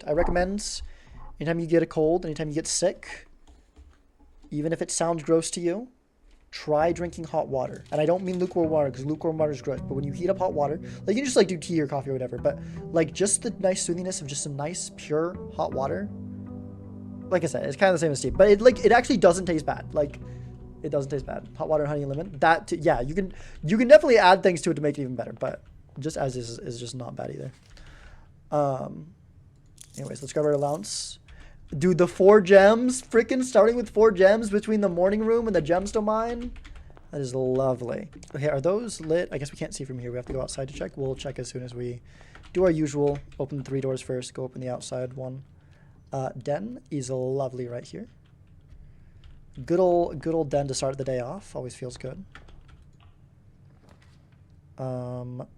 I recommend anytime you get a cold, anytime you get sick, even if it sounds gross to you, try drinking hot water. And I don't mean lukewarm water, because lukewarm water is gross, but when you heat up hot water, like you can just like do tea or coffee or whatever, but like just the nice soothiness of just some nice pure hot water. Like I said, it's kind of the same as tea, but it actually doesn't taste bad. Like it doesn't taste bad. Hot water and honey and lemon. Yeah, you can definitely add things to it to make it even better, but just as is just not bad either. Um Anyways, let's grab our allowance. Dude, the 4 gems, freaking starting with 4 gems between the morning room and the gemstone mine. That is lovely. Okay, are those lit? I guess we can't see from here. We have to go outside to check. We'll check as soon as we do our usual. Open the 3 doors first, go open the outside one. Den is lovely right here. Good old den to start the day off. Always feels good. Parlor?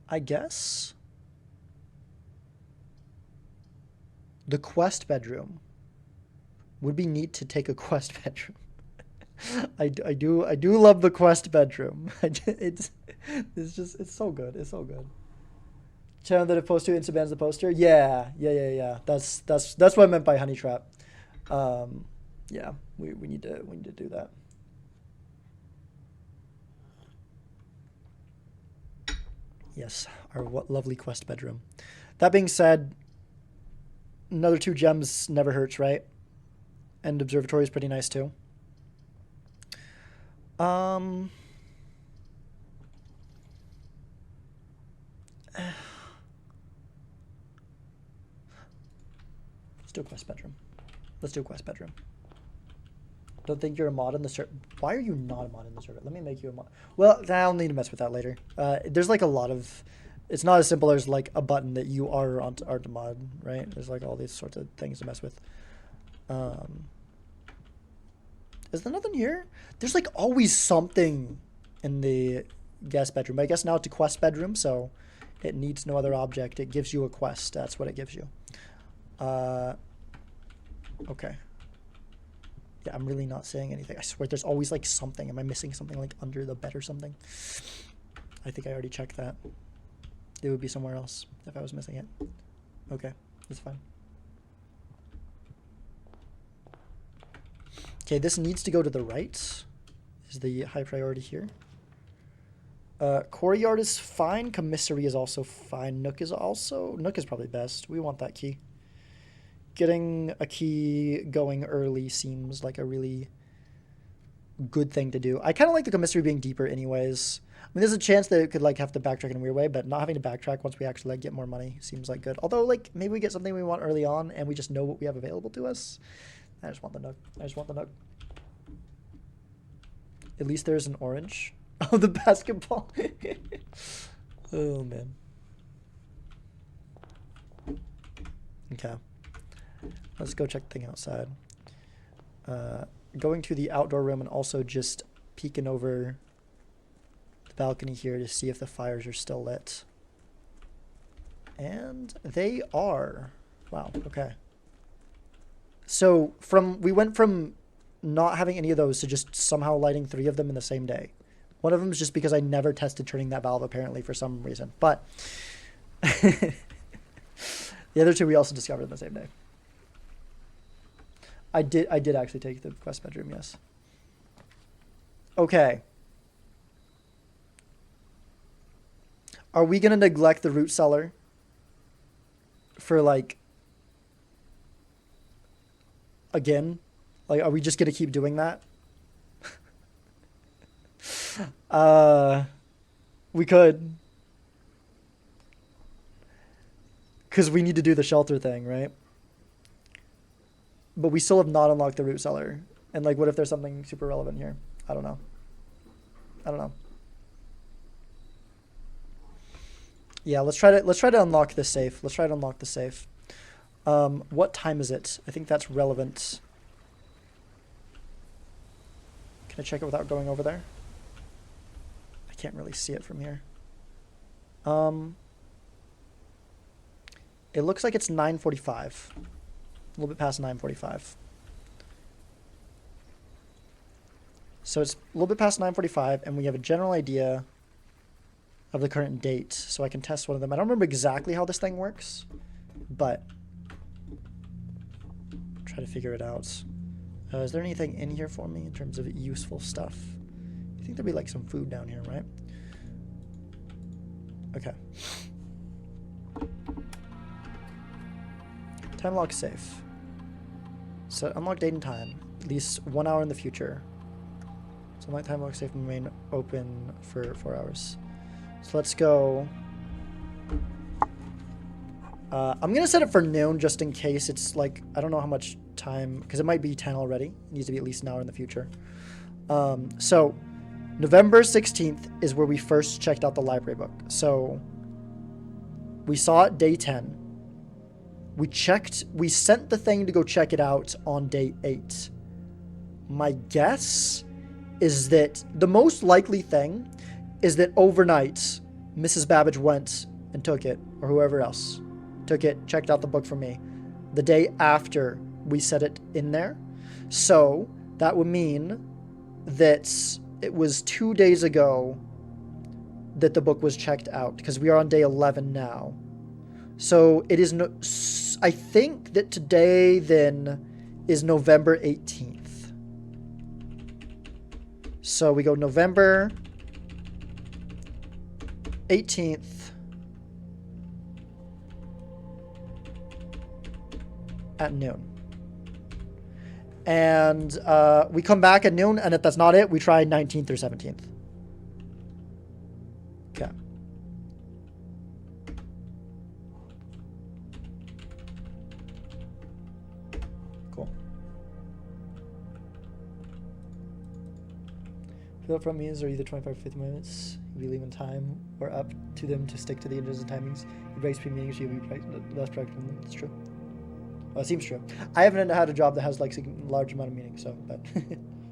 I guess. The quest bedroom. Would be neat to take a quest bedroom. I do love the quest bedroom. It's so good. It's so good. Channel that it post to Instabans the poster. Yeah. That's what I meant by honey trap. Yeah, we need to do that. Yes, our lovely quest bedroom. That being said, another 2 gems never hurts, right? And observatory is pretty nice too. Let's do a quest bedroom. Let's do a quest bedroom. Don't think you're a mod in the server. Why are you not a mod in the server? Let me make you a mod. Well, I'll need to mess with that later. There's like a lot of... It's not as simple as like a button that you are a mod, right? There's like all these sorts of things to mess with. Is there nothing here? There's like always something in the guest bedroom. But I guess now it's a quest bedroom, so it needs no other object. It gives you a quest. That's what it gives you. Okay. Yeah, I'm really not saying anything. I swear there's always like something. Am I missing something like under the bed or something? I think I already checked that. It would be somewhere else if I was missing it. Okay, that's fine. Okay, this needs to go to the right. Is the high priority here. Courtyard is fine. Commissary is also fine. Nook is probably best. We want that key. Getting a key going early seems like a really good thing to do. I kind of like the commissary being deeper anyways. I mean, there's a chance that it could like have to backtrack in a weird way, but not having to backtrack once we actually like get more money seems like good. Although like maybe we get something we want early on and we just know what we have available to us. I just want the Nook. At least there's an orange. Oh, the basketball. Oh man. Okay. Let's go check the thing outside. Going to the outdoor room and also just peeking over the balcony here to see if the fires are still lit. And they are. Wow, okay. So we went from not having any of those to just somehow lighting 3 of them in the same day. One of them is just because I never tested turning that valve apparently for some reason. But the other 2 we also discovered in the same day. I did actually take the quest bedroom, yes. Okay. Are we gonna neglect the root cellar for like again? Like, are we just gonna keep doing that? We could. Because we need to do the shelter thing, right? But we still have not unlocked the root cellar. And like, what if there's something super relevant here? I don't know. Yeah, let's try to unlock this safe. What time is it? I think that's relevant. Can I check it without going over there? I can't really see it from here. It looks like it's 9:45. A little bit past 9:45. So it's a little bit past 9:45, and we have a general idea of the current date so I can test one of them. I don't remember exactly how this thing works, but try to figure it out. Is there anything in here for me in terms of useful stuff? I think there'd be like some food down here, right? Okay. Time lock safe. So unlock date and time. At least 1 hour in the future. So unlock time lock safe and remain open for 4 hours. So let's go. I'm gonna set it for noon just in case it's like, I don't know how much time, because it might be 10 already. It needs to be at least an hour in the future. So November 16th is where we first checked out the library book. So we saw it day 10. We sent the thing to go check it out on day 8. My guess is that the most likely thing is that overnight Mrs. Babbage went and took it, or whoever else took it, checked out the book for me, the day after we set it in there. So that would mean that it was 2 days ago that the book was checked out, because we are on day 11 now. So it is I think that today then is November 18th. So we go November 18th at noon. And we come back at noon, and if that's not it, we try 19th or 17th. Okay. Cool. Fill up from means are either 25 or 50 minutes. If you leave in time or up to them to stick to the agendas and timings. You break between meetings, you'll be less practical. It's true. Well, it seems true. I haven't had a job that has like a large amount of meetings, so that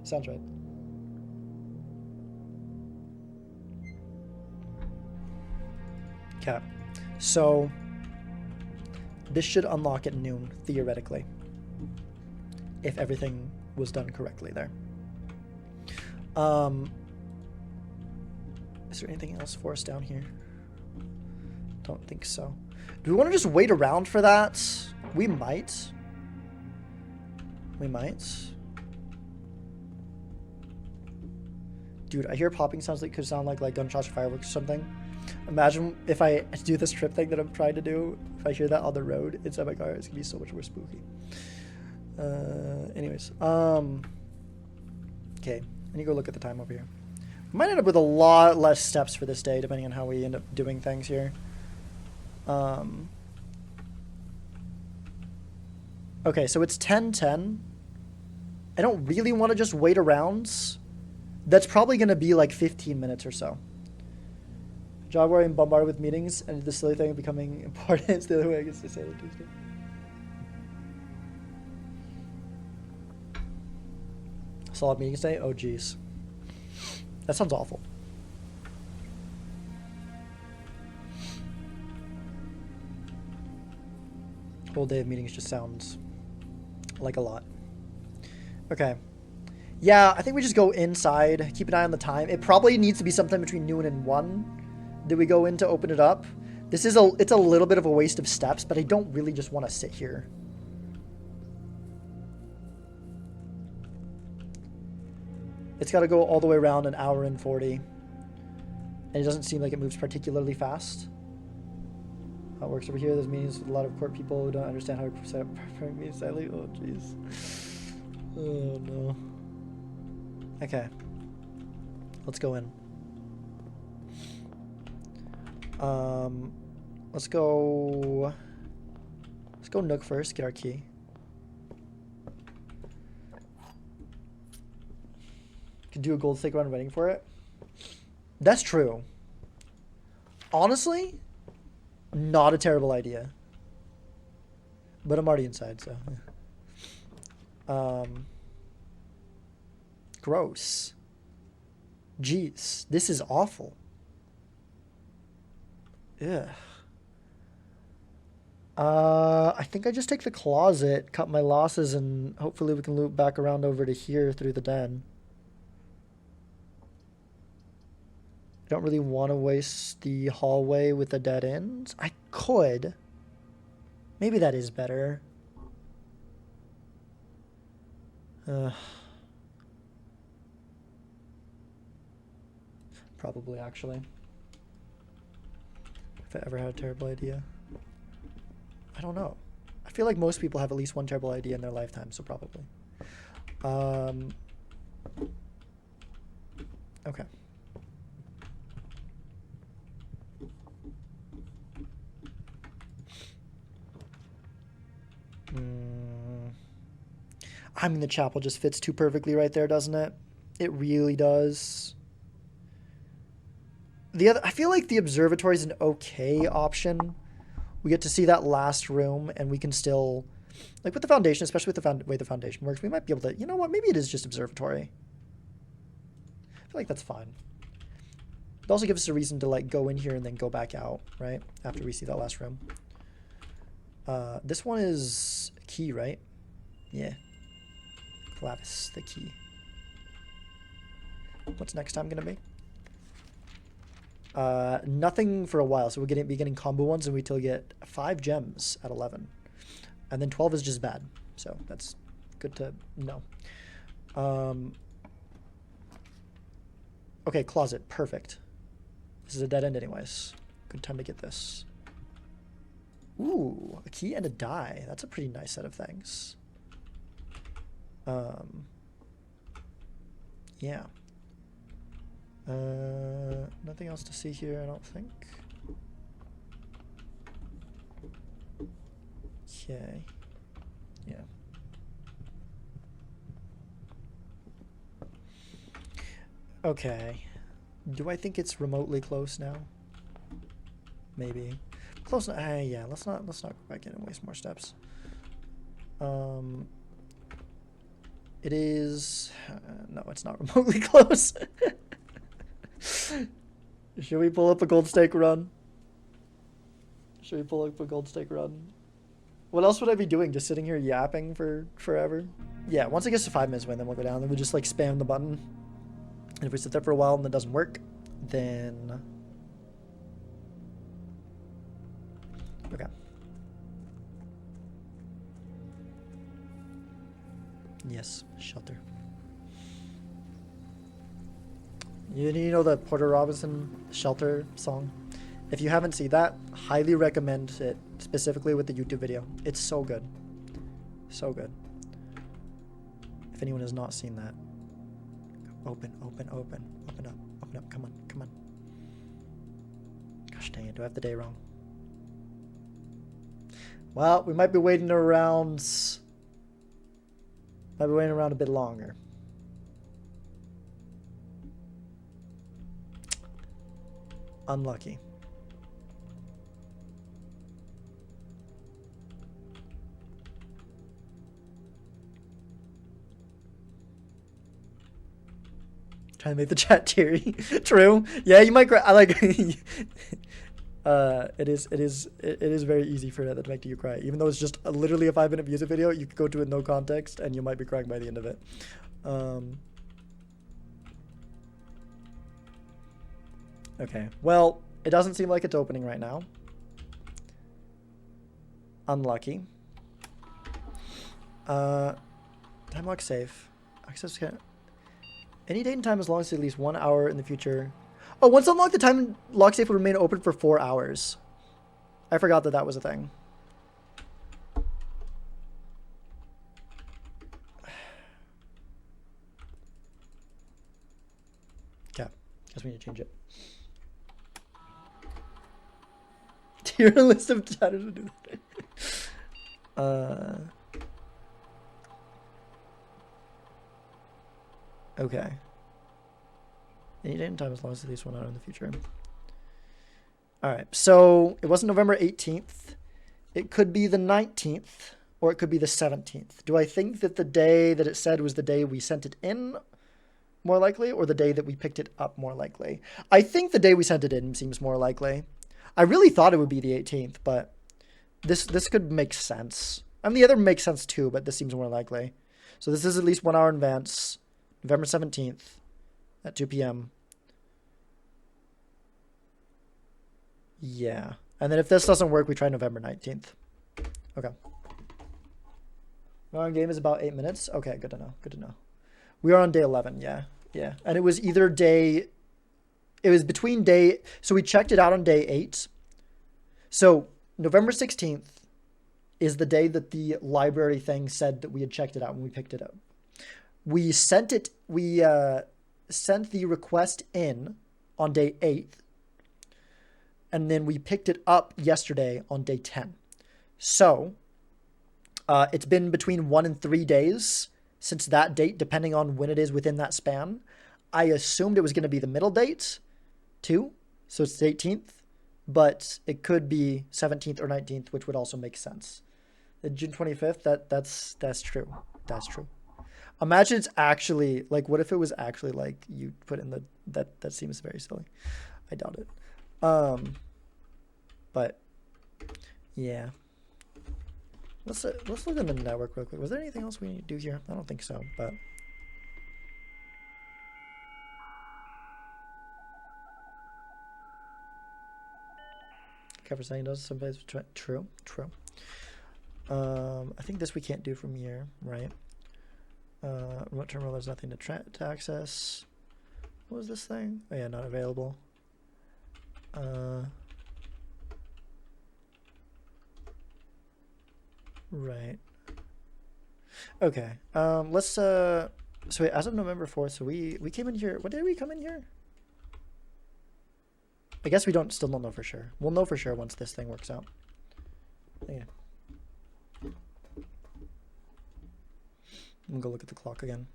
sounds right. Okay, so this should unlock at noon, theoretically, if everything was done correctly there. Is there anything else for us down here? Don't think so. Do we want to just wait around for that? We might. We might. Dude, I hear popping sounds that could sound like gunshots or fireworks or something. Imagine if I do this trip thing that I'm trying to do. If I hear that on the road inside my car, it's gonna be so much more spooky. Anyways. Okay. I need to go look at the time over here. We might end up with a lot less steps for this day, depending on how we end up doing things here. Okay, so it's 10:10. I don't really want to just wait around. That's probably going to be like 15 minutes or so. Job where I'm bombarded with meetings and the silly thing of becoming important is the other way I guess to say it Tuesday. Solid meetings day? Oh, geez. That sounds awful. Whole day of meetings just sounds like a lot. Okay. Yeah, I think we just go inside, keep an eye on the time. It probably needs to be sometime between noon and 1 that we go in to open it up. It's a little bit of a waste of steps, but I don't really just want to sit here. It's got to go all the way around an hour and 40. And it doesn't seem like it moves particularly fast. How it works over here, there's meetings with a lot of court people who don't understand how to set up meetings sadly. Oh, jeez. Oh, no. Okay. Let's go in. Let's go Nook first, get our key. Could do a gold stake run waiting for it. That's true. Honestly, not a terrible idea. But I'm already inside, so. Gross. Jeez, this is awful. Ugh. I think I just take the closet, cut my losses, and hopefully we can loop back around over to here through the den. don't really want to waste the hallway with the dead ends. I could. Maybe that is better. Probably, actually. If I ever had a terrible idea. I don't know. I feel like most people have at least one terrible idea in their lifetime, so probably. Okay. I mean, the chapel just fits too perfectly right there, doesn't it? It really does. I feel like the observatory is an okay option. We get to see that last room, and we can still, like with the foundation, especially with the way the foundation works, we might be able to, you know what, maybe it is just observatory. I feel like that's fine. It also gives us a reason to like go in here and then go back out, right? After we see that last room. This one is key, right? Yeah. Clavis, the key. What's next time gonna be? Nothing for a while, so we're gonna be getting combo ones, and we till get 5 gems at 11, and then 12 is just bad. So that's good to know. Okay, closet, perfect. This is a dead end, anyways. Good time to get this. Ooh, a key and a die. That's a pretty nice set of things. Yeah. Nothing else to see here, I don't think. Okay. Yeah. Okay. Do I think it's remotely close now? Maybe. Close. Yeah. Let's not go back in and waste more steps. It is. No, it's not remotely close. Should we pull up a gold stake run? Should we pull up a gold stake run? What else would I be doing? Just sitting here yapping for forever? Yeah, once it gets to 5 minutes win, then we'll go down. Then we just like spam the button. And if we sit there for a while and it doesn't work, then... Okay. Yes, shelter. You know the Porter Robinson Shelter song? If you haven't seen that, highly recommend it, specifically with the YouTube video. It's so good. So good. If anyone has not seen that. Open, open, open. Open up. Open up. Come on. Come on. Gosh dang it. Do I have the day wrong? Well, we might be waiting around... Might be waiting around a bit longer. Unlucky. Trying to make the chat teary. True. Yeah, you might cry. I like. It is very easy for that to make you cry, even though it's just literally a 5-minute music video. You could go to it no context, and you might be crying by the end of it. Okay. Well, it doesn't seem like it's opening right now. Unlucky. Time lock safe. Access can. Any date and time as long as it's at least 1 hour in the future. Oh, once unlocked, the time lock safe will remain open for 4 hours. I forgot that that was a thing. Okay. Guess we need to change it. Tier list of chatters to do that. Okay. Any date and time as long as it's at least 1 hour in the future. Alright, so it wasn't November 18th. It could be the 19th, or it could be the 17th. Do I think that the day that it said was the day we sent it in more likely, or the day that we picked it up more likely? I think the day we sent it in seems more likely. I really thought it would be the 18th, but this could make sense. I mean, the other makes sense too, but this seems more likely. So this is at least 1 hour in advance. November 17th at 2 p.m. Yeah. And then if this doesn't work, we try November 19th. Okay. Our game is about 8 minutes. Okay, good to know. Good to know. We are on day 11. Yeah. Yeah. And it was either day. It was between day. So we checked it out on day 8. So November 16th is the day that the library thing said that we had checked it out when we picked it up. We sent it. We sent the request in on day 8th. And then we picked it up yesterday on day 10. So it's been between 1 and 3 days since that date, depending on when it is within that span. I assumed it was going to be the middle date, too. So it's the 18th. But it could be 17th or 19th, which would also make sense. The June 25th, that's true. That's true. Imagine it's actually, like, what if it was actually, like, you put in the, that seems very silly. I doubt it. But yeah, let's look at the network real quick. Was there anything else we need to do here? I don't think so, but cover setting does sometimes true. I think this we can't do from here, right? Remote terminal, there's nothing to access. What was this thing? Oh yeah, not available. Right. Okay. Let's so wait, as of November 4th, so we came in here. What day did we come in here? I guess we still don't know for sure. We'll know for sure once this thing works out. Yeah. I'm gonna go look at the clock again.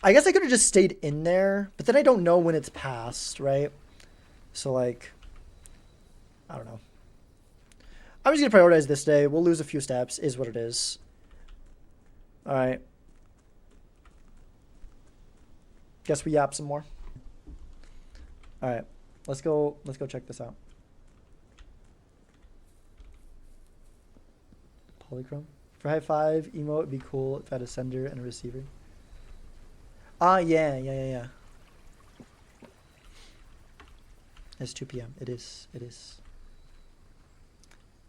I guess I could have just stayed in there, but then I don't know when it's past, right? So like, I don't know. I'm just gonna prioritize this day. We'll lose a few steps, is what it is. All right. Guess we yap some more. All right. Let's go check this out. Polychrome. For high five, emo, it'd be cool if I had a sender and a receiver. Ah, yeah. It's 2 p.m. It is.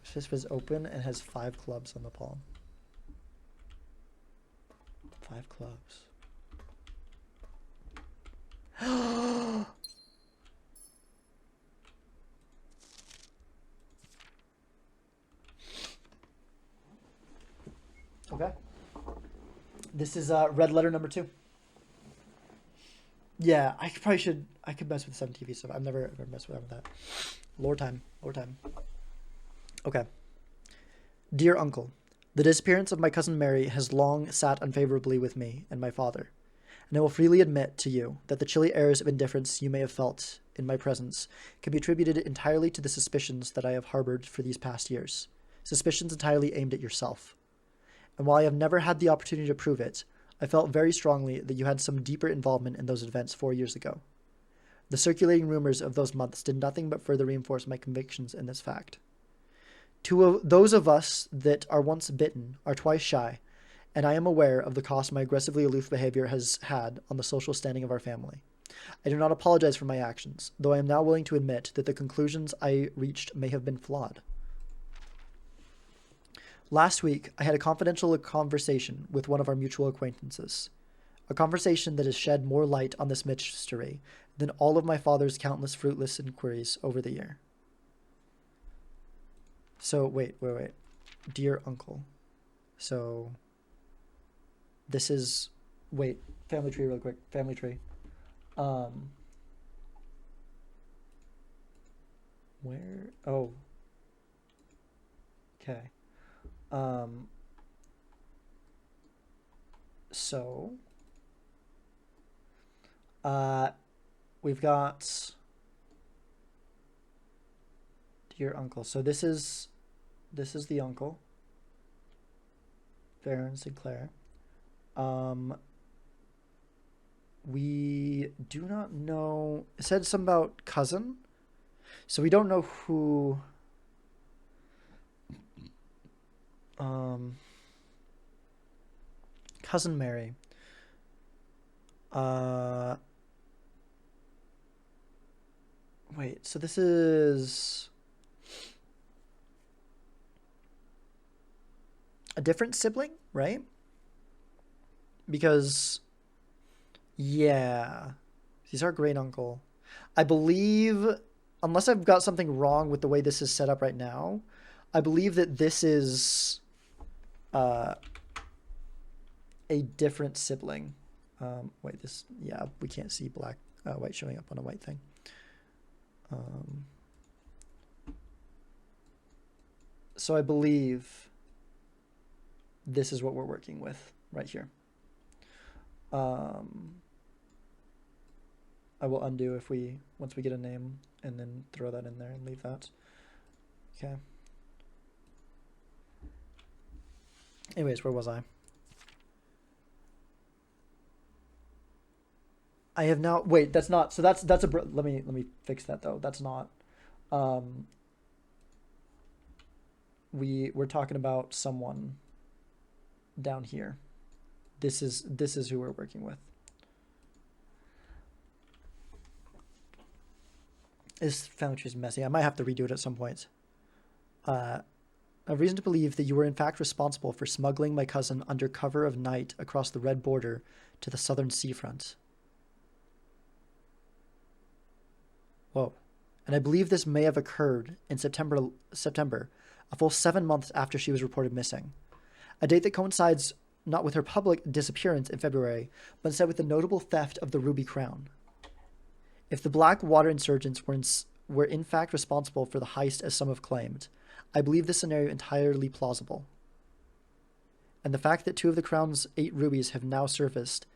Fist is open and has 5 clubs on the palm. 5 clubs. Okay. This is red letter number 2. Yeah, I could mess with 7TV stuff. I've never messed with that. Lore time. Okay. Dear Uncle, the disappearance of my cousin Mary has long sat unfavorably with me and my father, and I will freely admit to you that the chilly airs of indifference you may have felt in my presence can be attributed entirely to the suspicions that I have harbored for these past years, suspicions entirely aimed at yourself. And while I have never had the opportunity to prove it, I felt very strongly that you had some deeper involvement in those events 4 years ago. The circulating rumors of those months did nothing but further reinforce my convictions in this fact. Those of us that are once bitten are twice shy, and I am aware of the cost my aggressively aloof behavior has had on the social standing of our family. I do not apologize for my actions, though I am now willing to admit that the conclusions I reached may have been flawed. Last week, I had a confidential conversation with one of our mutual acquaintances. A conversation that has shed more light on this mystery than all of my father's countless fruitless inquiries over the year. So, wait. Dear Uncle. So, this is... Wait, family tree real quick. Family tree. Where? Oh. Okay. So we've got dear uncle. So this is the uncle, Farron Sinclair. We do not know. It said something about cousin, so we don't know who. Cousin Mary. Wait, so this is a different sibling, right? Because, yeah, he's our great uncle. I believe, unless I've got something wrong with the way this is set up right now, I believe that this is a different sibling. Wait, this, yeah, we can't see white showing up on a white thing. So I believe this is what we're working with right here. I will undo once we get a name and then throw that in there and leave that. Okay. Anyways, where was I? I have now, wait, that's not, so that's let me fix that though. That's not, we're talking about someone down here. This is who we're working with. This family tree is messy. I might have to redo it at some point. I have reason to believe that you were in fact responsible for smuggling my cousin under cover of night across the red border to the southern seafront. Whoa. And I believe this may have occurred in September, a full 7 months after she was reported missing. A date that coincides not with her public disappearance in February, but instead with the notable theft of the Ruby Crown. If the Blackwater insurgents were in fact responsible for the heist as some have claimed, I believe this scenario entirely plausible. And the fact that 2 of the Crown's 8 rubies have now surfaced.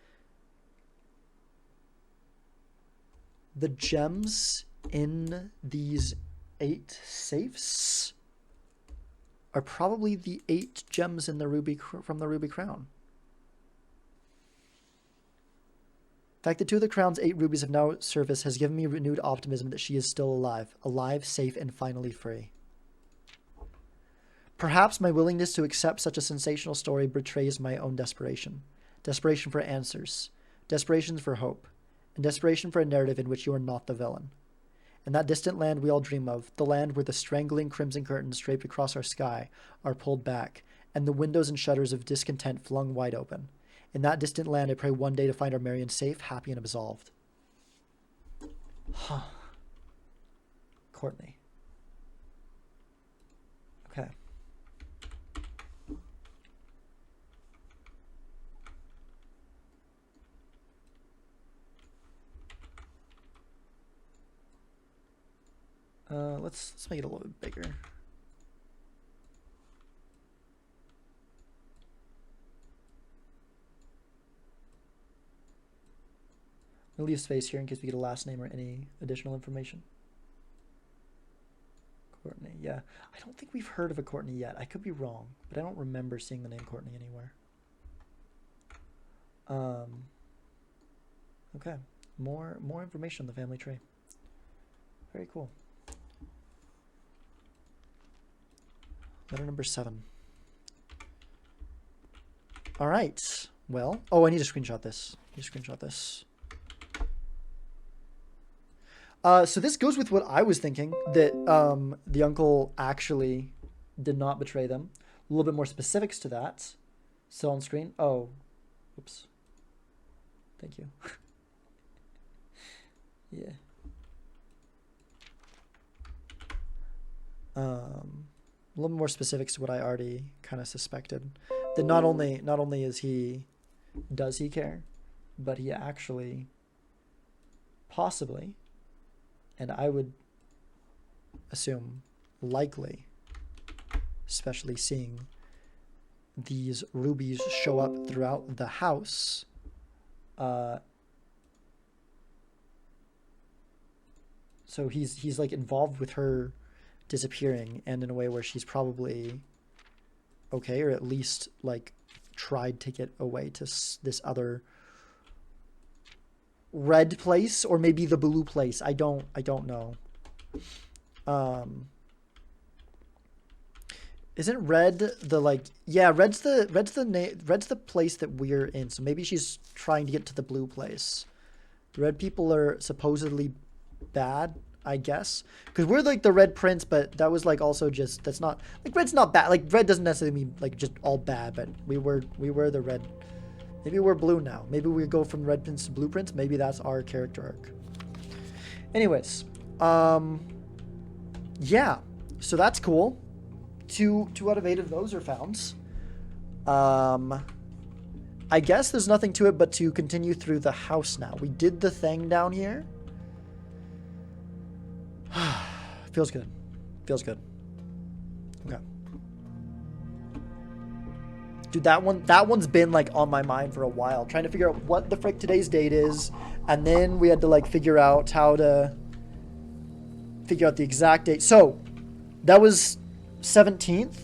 The gems in these 8 safes are probably the 8 gems in the from the Ruby Crown. The fact that 2 of the Crown's 8 rubies have now surfaced has given me renewed optimism that she is still alive, safe, and finally free. Perhaps my willingness to accept such a sensational story betrays my own desperation. Desperation for answers, desperation for hope, and desperation for a narrative in which you are not the villain. In that distant land we all dream of, the land where the strangling crimson curtains draped across our sky are pulled back, and the windows and shutters of discontent flung wide open. In that distant land I pray one day to find our Marion safe, happy, and absolved. Huh. Courtney. Okay. Let's make it a little bit bigger. I'm gonna leave space here in case we get a last name or any additional information. Courtney, yeah. I don't think we've heard of a Courtney yet. I could be wrong, but I don't remember seeing the name Courtney anywhere. Okay. More information on the family tree. Very cool. Letter number 7. All right. Well, oh, I need to screenshot this. So this goes with what I was thinking, that the uncle actually did not betray them. A little bit more specifics to that. Still on screen. Oh, oops. Thank you. Yeah. A little more specifics to what I already kind of suspected. That not only does he care, but he actually possibly, and I would assume likely, especially seeing these rubies show up throughout the house, so he's like involved with her disappearing, and in a way where she's probably okay, or at least like tried to get away to this other red place, or maybe the blue place. I don't know. Isn't red the like, yeah, red's the place that we're in, so maybe she's trying to get to the blue place. The red people are supposedly bad. I guess. Because we're like the Red Prince, but that was like also just, that's not, like red's not bad. Like red doesn't necessarily mean like just all bad, but we were the red. Maybe we're blue now. Maybe we go from Red Prince to Blue Prince. Maybe that's our character arc. Anyways, yeah, so that's cool. Two out of 8 of those are founds. I guess there's nothing to it but to continue through the house now. We did the thing down here. Feels good. Feels good. Okay. Dude, that one's been like on my mind for a while, trying to figure out what the frick today's date is, and then we had to like figure out how to figure out the exact date. So that was 17th.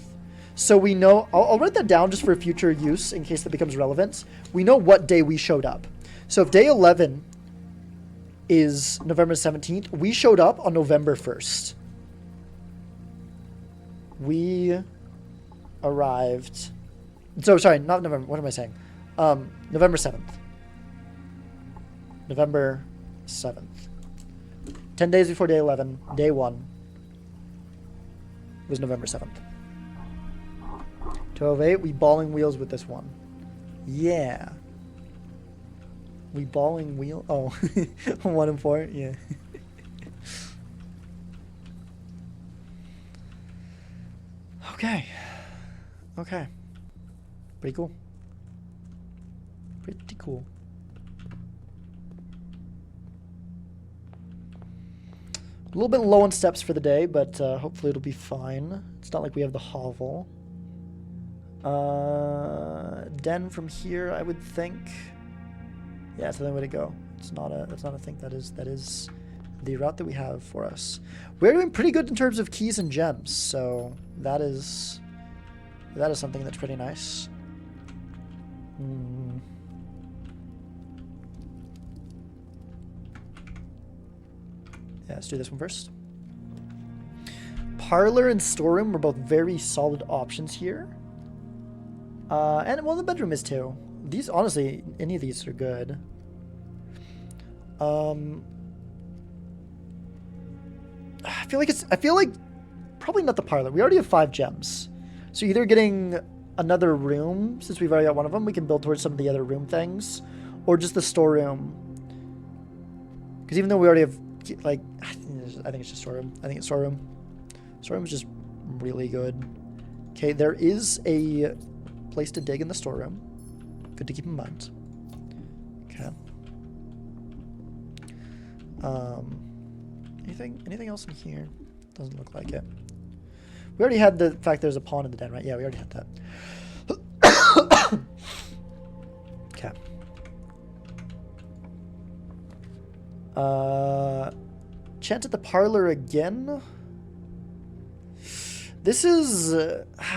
So we know, I'll write that down just for future use in case that becomes relevant. We know what day we showed up. So if day 11 is November 17th, we showed up on November 1st. We arrived, so sorry, not November, what am I saying? November 7th. November 7th. 10 days before day 11, day 1 was November 7th. 12/8, we balling wheels with this one. Yeah. We balling wheel? Oh, 1 and 4? Yeah. Okay. Okay. Pretty cool. Pretty cool. A little bit low on steps for the day, but hopefully it'll be fine. It's not like we have the hovel. Den from here, I would think. Yeah, it's the only way to go. It's not a. That's not a thing. That is the route that we have for us. We're doing pretty good in terms of keys and gems, so that is something that's pretty nice. Yeah, let's do this one first. Parlor and storeroom are both very solid options here. And well, the bedroom is too. These, honestly, any of these are good. I feel like probably not the parlor. We already have 5 gems. So either getting another room, since we've already got one of them, we can build towards some of the other room things, or just the storeroom. Because even though we already have, like, I think it's just storeroom. I think it's storeroom. Storeroom is just really good. Okay, there is a place to dig in the storeroom. Good to keep in mind. Okay. Anything else in here? Doesn't look like it. We already had the fact there's a pawn in the den, right? Yeah, we already had that. Okay. Chant at the parlor again. This is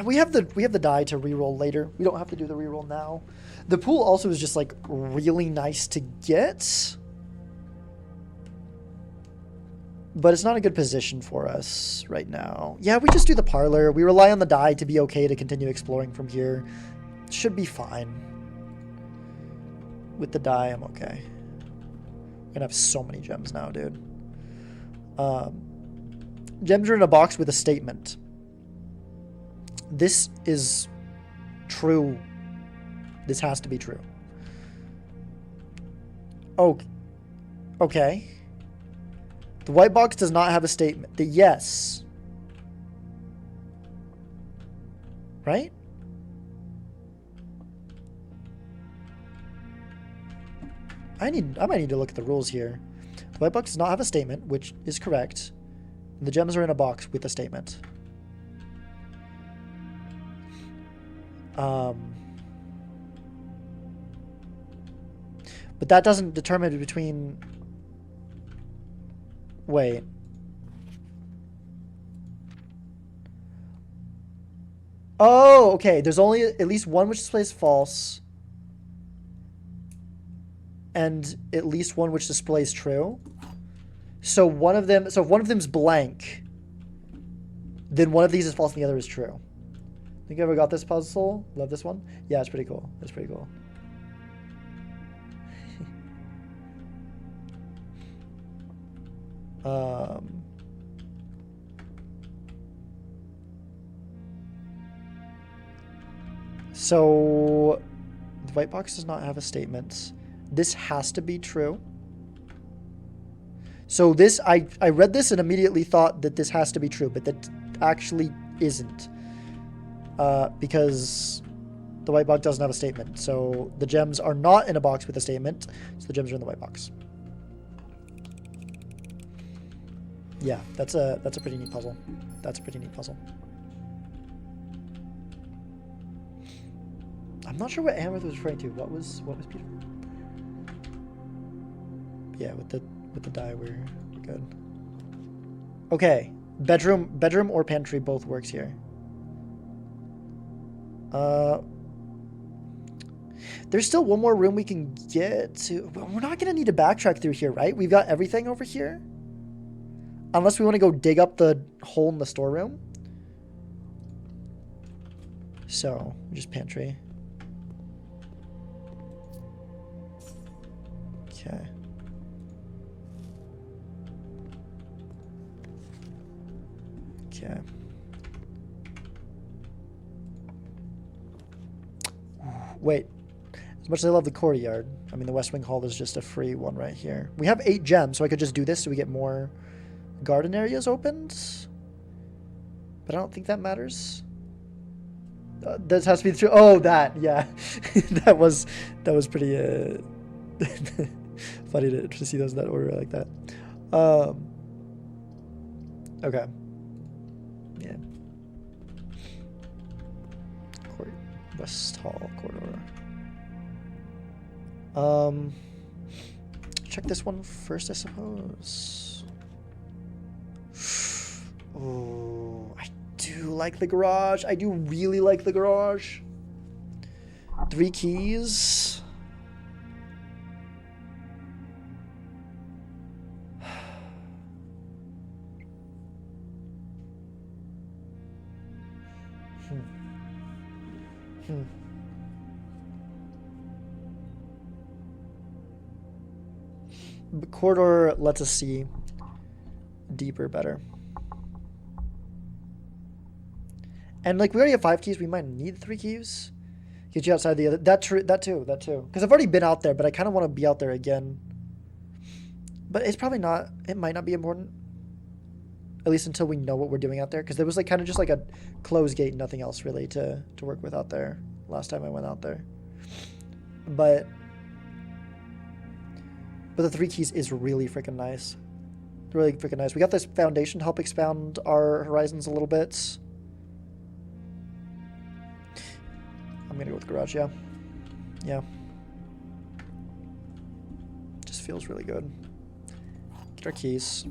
we have the die to reroll later. We don't have to do the reroll now. The pool also is just like really nice to get, but it's not a good position for us right now. Yeah, we just do the parlor. We rely on the die to be okay to continue exploring from here. Should be fine. With the die, I'm okay. I'm gonna have so many gems now, dude. Gems are in a box with a statement. This is true. This has to be true. Oh, okay. The white box does not have a statement. The yes. Right? I might need to look at the rules here. The white box does not have a statement, which is correct. And the gems are in a box with a statement. But that doesn't determine between... Wait. Oh, okay. There's only at least one which displays false. And at least one which displays true. So if one of them's blank, then one of these is false and the other is true. Think you ever got this puzzle? Love this one? Yeah, it's pretty cool. It's pretty cool. So the white box does not have a statement. This has to be true. So this, I read this and immediately thought that this has to be true, but that actually isn't. Because the white box doesn't have a statement. So the gems are not in a box with a statement. So the gems are in the white box. Yeah, that's a pretty neat puzzle. That's a pretty neat puzzle. I'm not sure what Amber was referring to. What was beautiful? Yeah, with the die we're good. Okay, bedroom or pantry both works here. There's still one more room we can get to. Well, we're not gonna need to backtrack through here, right? We've got everything over here. Unless we want to go dig up the hole in the storeroom. So, just pantry. Okay. Okay. Wait. As much as I love the courtyard, I mean, the West Wing Hall is just a free one right here. We have 8 gems, so I could just do this so we get more garden areas opened. But I don't think that matters. This has to be true. Oh, that, yeah. that was pretty funny to see those in that order like that. Okay. Yeah. West Hall corridor. Check this one first, I suppose. Oh, I do like the garage. I do really like the garage. 3 keys. The corridor lets us see deeper better. And like we already have 5 keys, we might need 3 keys. Get you outside the other. That too. Because I've already been out there, but I kind of want to be out there again. But it's probably not. It might not be important. At least until we know what we're doing out there. Because there was like kind of just like a closed gate, nothing else really to work with out there. Last time I went out there. But the 3 keys is really freaking nice. Really freaking nice. We got this foundation to help expand our horizons a little bit. I'm gonna go with garage, yeah. Yeah. Just feels really good. Get our keys.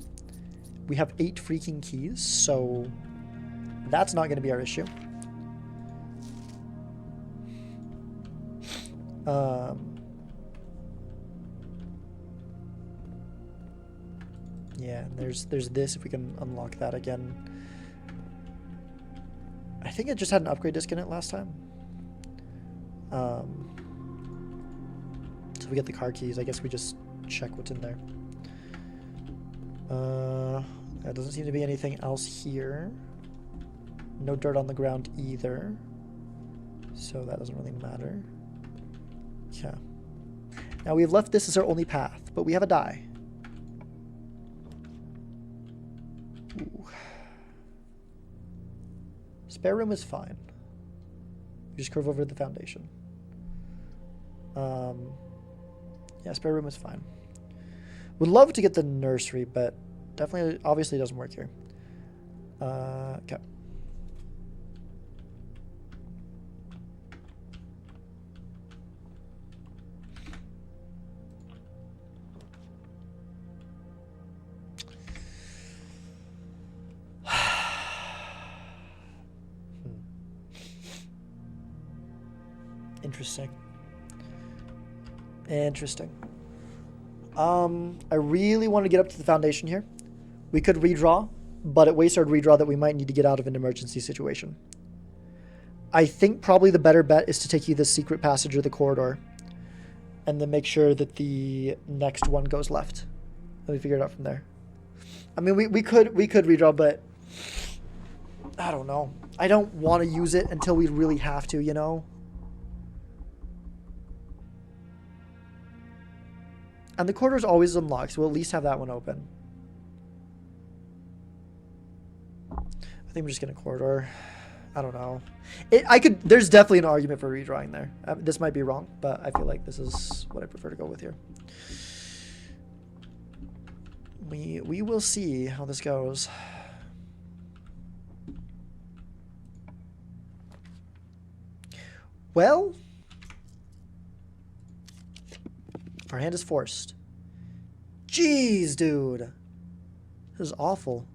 We have 8 freaking keys, so that's not gonna be our issue. Yeah, there's this if we can unlock that again. I think it just had an upgrade disc in it last time. So we get the car keys. I guess we just check what's in there. There doesn't seem to be anything else here. No dirt on the ground either. So that doesn't really matter. Yeah. Now we've left this as our only path, but we have a die. Ooh. Spare room is fine. We just curve over the foundation. Yeah, spare room is fine. Would love to get the nursery, but definitely, obviously doesn't work here. Okay. Interesting. Interesting. I really want to get up to the foundation here. We could redraw, but it wastes our redraw that we might need to get out of an emergency situation. I think probably the better bet is to take you the secret passage or the corridor, and then make sure that the next one goes left. Let me figure it out from there. I mean, we could redraw, but I don't know. I don't want to use it until we really have to, you know? And the corridor's always unlocked, so we'll at least have that one open. I think we're just gonna corridor. I don't know. There's definitely an argument for redrawing there. This might be wrong, but I feel like this is what I prefer to go with here. We will see how this goes. Well, our hand is forced. Jeez, dude. This is awful.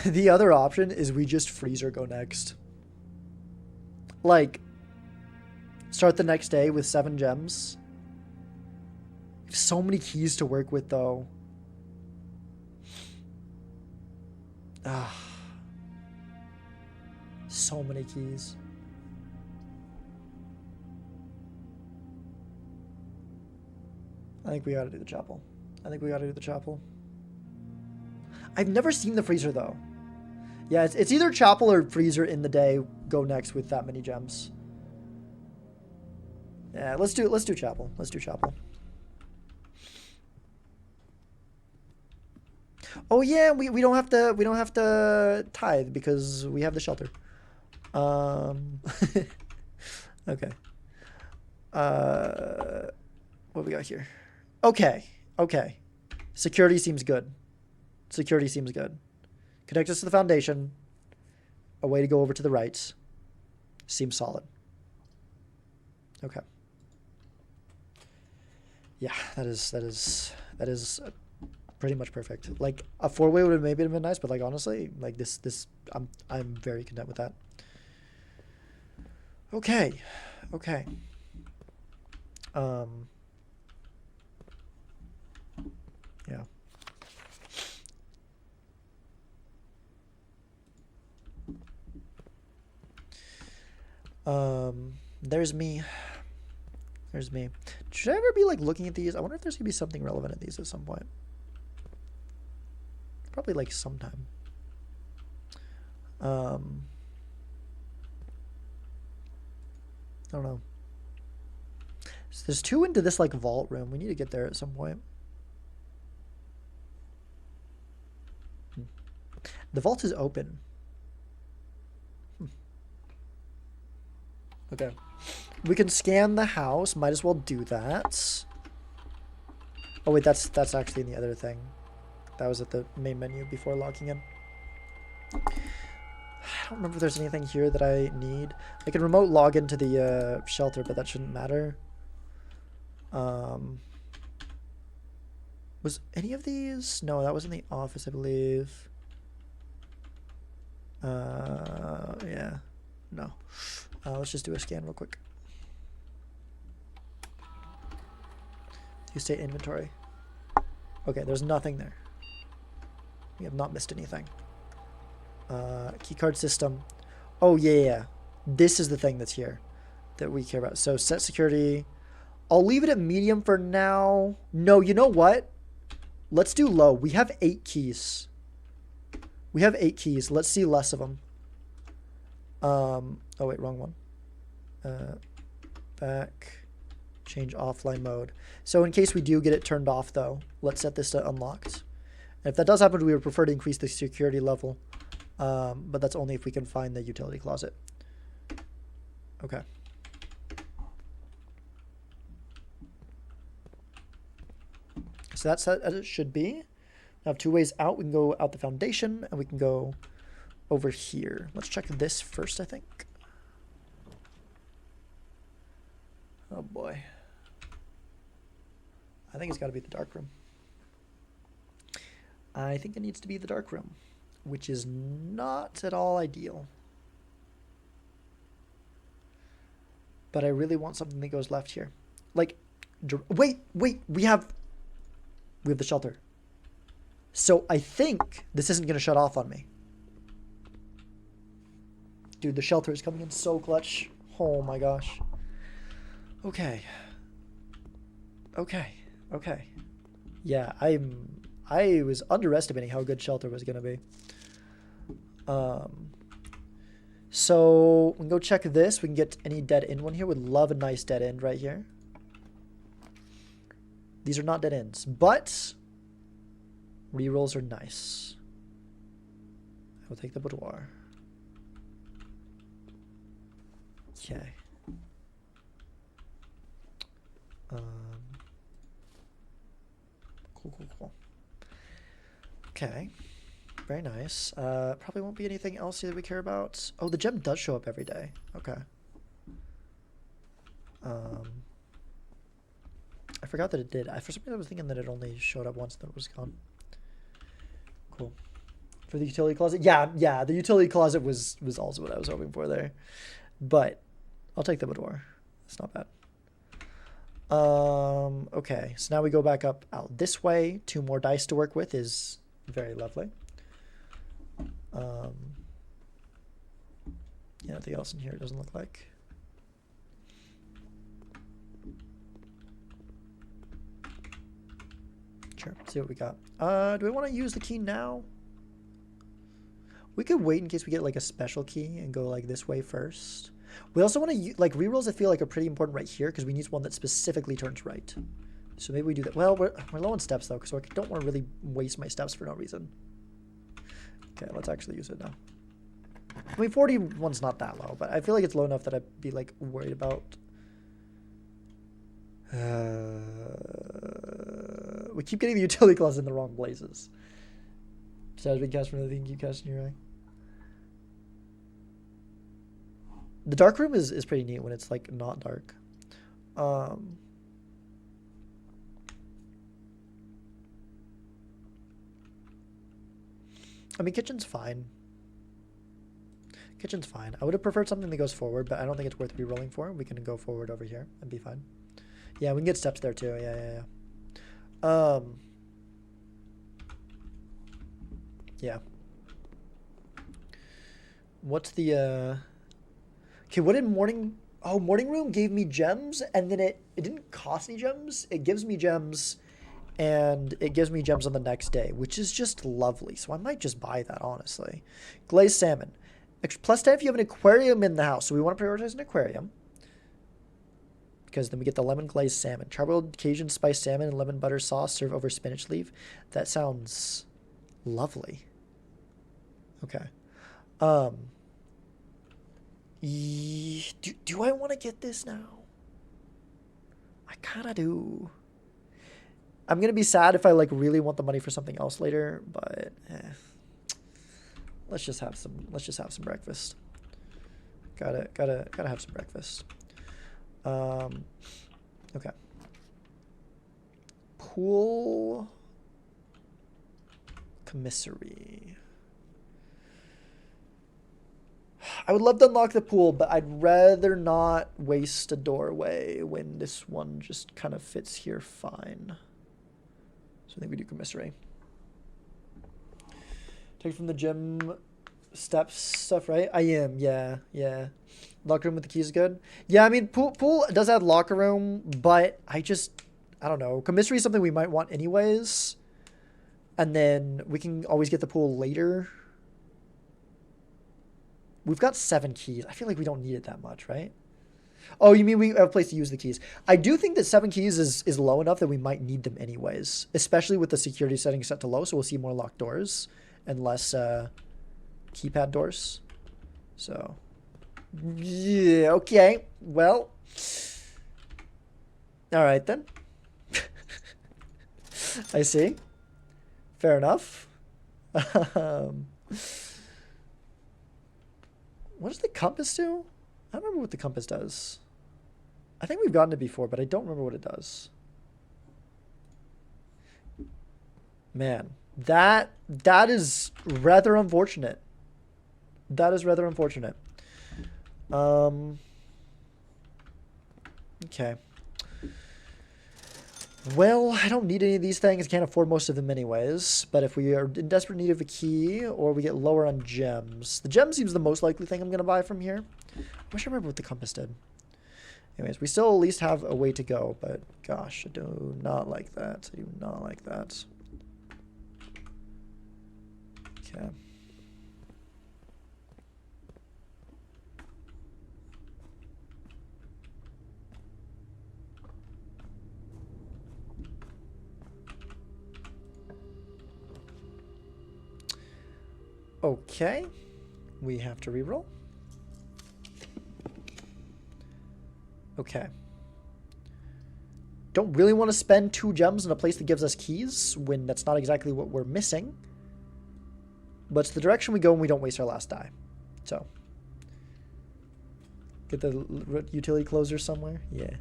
The other option is we just freeze or go next. Like, start the next day with 7 gems. So many keys to work with, though. Ah. So many keys. I think we gotta do the chapel. I've never seen the freezer, though. Yeah, it's either chapel or freezer in the day. Go next with that many gems. Yeah, let's do chapel. Oh yeah, we don't have to tithe because we have the shelter. Okay. What we got here? Okay. Security seems good. Connect us to the foundation. A way to go over to the right. Seems solid. Okay. Yeah, that is pretty much perfect. Like a 4-way would have maybe been nice, but like honestly, like this I'm very content with that. Okay. Yeah. There's me. Should I ever be like looking at these? I wonder if there's gonna be something relevant in these at some point. Probably like sometime. I don't know. So there's 2 into this like vault room. We need to get there at some point. The vault is open. Okay. We can scan the house. Might as well do that. Oh wait, that's actually in the other thing. That was at the main menu before logging in. I don't remember if there's anything here that I need. I can remote log into the shelter, but that shouldn't matter. Was any of these? No, that was in the office, I believe. Yeah. No. Let's just do a scan real quick. You state inventory. Okay, there's nothing there. We have not missed anything. Keycard system. Oh, yeah. This is the thing that's here that we care about. So set security. I'll leave it at medium for now. No, you know what? Let's do low. We have 8 keys. Let's see less of them. Oh, wait, wrong one. Back. Change offline mode. So in case we do get it turned off, though, let's set this to unlocked. And if that does happen, we would prefer to increase the security level. But that's only if we can find the utility closet. Okay. So that's as it should be. We have 2 ways out. We can go out the foundation, and we can go over here. Let's check this first, I think. Oh, boy. I think it's got to be the dark room. I think it needs to be the dark room, which is not at all ideal. But I really want something that goes left here. Like, wait, we have the shelter. So I think this isn't going to shut off on me. Dude, the shelter is coming in so clutch. Oh my gosh. Okay. Yeah, I was underestimating how good shelter was gonna be. So we can go check this. We can get any dead end one here. Would love a nice dead end right here. These are not dead ends, but rerolls are nice. I will take the boudoir. Okay. Cool. Okay. Very nice. Probably won't be anything else that we care about. Oh, the gem does show up every day. Okay. I forgot that it did. For some reason I was thinking that it only showed up once and then it was gone. Cool. For the utility closet? Yeah, the utility closet was also what I was hoping for there. But I'll take the boudoir. It's not bad. Okay, so now we go back up out this way. 2 more dice to work with is very lovely. Yeah, nothing else in here, it doesn't look like. Sure, see what we got. Do we want to use the key now? We could wait in case we get like a special key and go like this way first. We also want to like rerolls. I feel like are pretty important right here because we need one that specifically turns right. So maybe we do that. Well, we're low on steps though, so I don't want to really waste my steps for no reason. Okay, let's actually use it now. I mean, 41's not that low, but I feel like it's low enough that I'd be like worried about. We keep getting the utility closet in the wrong places. So as we cast from another thing, keep casting your eye. The dark room is pretty neat when it's like not dark. I mean, kitchen's fine. Kitchen's fine. I would have preferred something that goes forward, but I don't think it's worth re-rolling for. We can go forward over here and be fine. Yeah, we can get steps there too. Yeah. Yeah. What's the okay, what did morning... Oh, morning room gave me gems, and then it didn't cost me gems. It gives me gems, and it gives me gems on the next day, which is just lovely. So I might just buy that, honestly. Glazed salmon. Plus 10 if you have an aquarium in the house. So we want to prioritize an aquarium. Because then we get the lemon glazed salmon. Charboiled Cajun spiced salmon and lemon butter sauce served over spinach leaf. That sounds lovely. Okay. Do I want to get this now? I kind of do. I'm going to be sad if I like really want the money for something else later, but let's just have some breakfast. Gotta have some breakfast. Okay. Pool commissary. I would love to unlock the pool, but I'd rather not waste a doorway when this one just kind of fits here fine. So I think we do commissary. Take from the gym steps stuff, right? I am, yeah. Locker room with the keys is good. Yeah, I mean, pool does add locker room, but I don't know. Commissary is something we might want anyways. And then we can always get the pool later. We've got 7 keys. I feel like we don't need it that much, right? Oh, you mean we have a place to use the keys. I do think that 7 keys is low enough that we might need them anyways, especially with the security settings set to low, so we'll see more locked doors and less keypad doors. So, yeah, okay. Well, all right then. I see. Fair enough. What does the compass do? I don't remember what the compass does. I think we've gotten it before, but I don't remember what it does. Man, that is rather unfortunate. That is rather unfortunate. Okay. Well, I don't need any of these things. I can't afford most of them anyways. But if we are in desperate need of a key or we get lower on gems. The gem seems the most likely thing I'm going to buy from here. I wish I remember what the compass did. Anyways, we still at least have a way to go, but gosh, I do not like that. I do not like that. Okay. Okay. We have to reroll. Okay. Don't really want to spend 2 gems in a place that gives us keys when that's not exactly what we're missing. But it's the direction we go when we don't waste our last die. So. Get the utility closer somewhere? Yeah.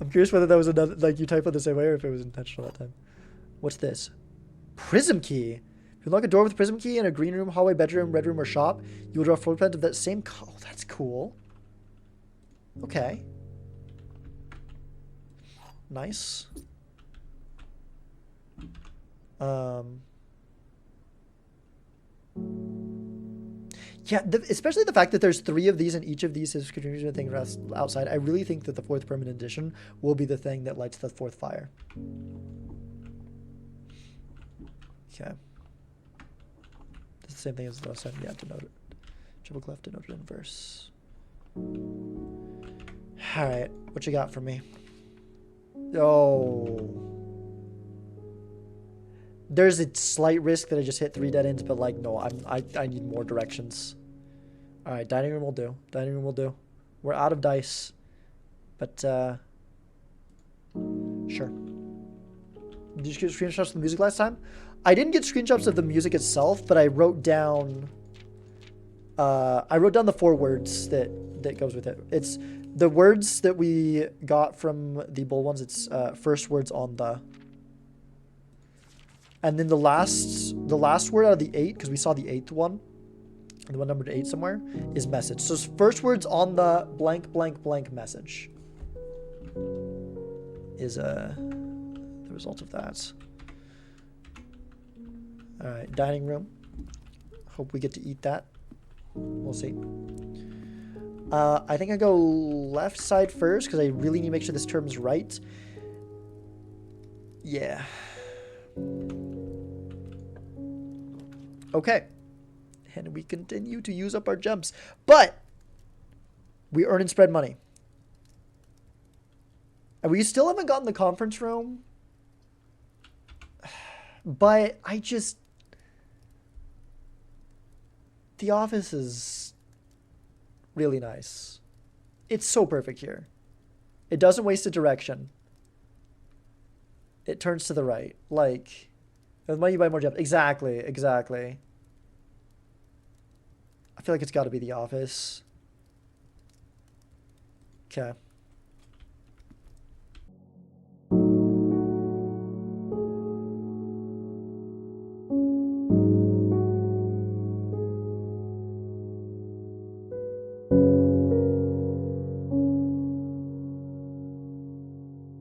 I'm curious whether that was another, like, you type it the same way or if it was intentional that time. What's this? Prism key. If you unlock a door with a prism key in a green room, hallway, bedroom, red room, or shop, you will draw a floor plan of that same color. Oh, that's cool. Okay. Nice. Yeah, especially the fact that there's 3 of these and each of these is contributing to things outside. I really think that the 4th permanent addition will be the thing that lights the 4th fire. Okay. It's the same thing as the last time. Yeah, denote it. Triple clef denoted inverse. Alright, what you got for me? Oh. There's a slight risk that I just hit 3 dead ends, but like, no, I need more directions. Alright, dining room will do. Dining room will do. We're out of dice. But, sure. Did you get screenshots of the music last time? I didn't get screenshots of the music itself, but I wrote down the 4 words that goes with it. It's the words that we got from the bull ones. It's first words on the, and then the last word out of the 8, because we saw the 8th one, the one numbered 8 somewhere, is message. So first words on the blank blank blank message is the result of that. All right, dining room. Hope we get to eat that. We'll see. I think I go left side first because I really need to make sure this term's right. Yeah. Okay. And we continue to use up our gems. But we earn and spread money. And we still haven't gotten the conference room. But I just... The office is really nice. It's so perfect here. It doesn't waste a direction. It turns to the right. Like, with money you buy more gems. Exactly, exactly. I feel like it's got to be the office. Okay.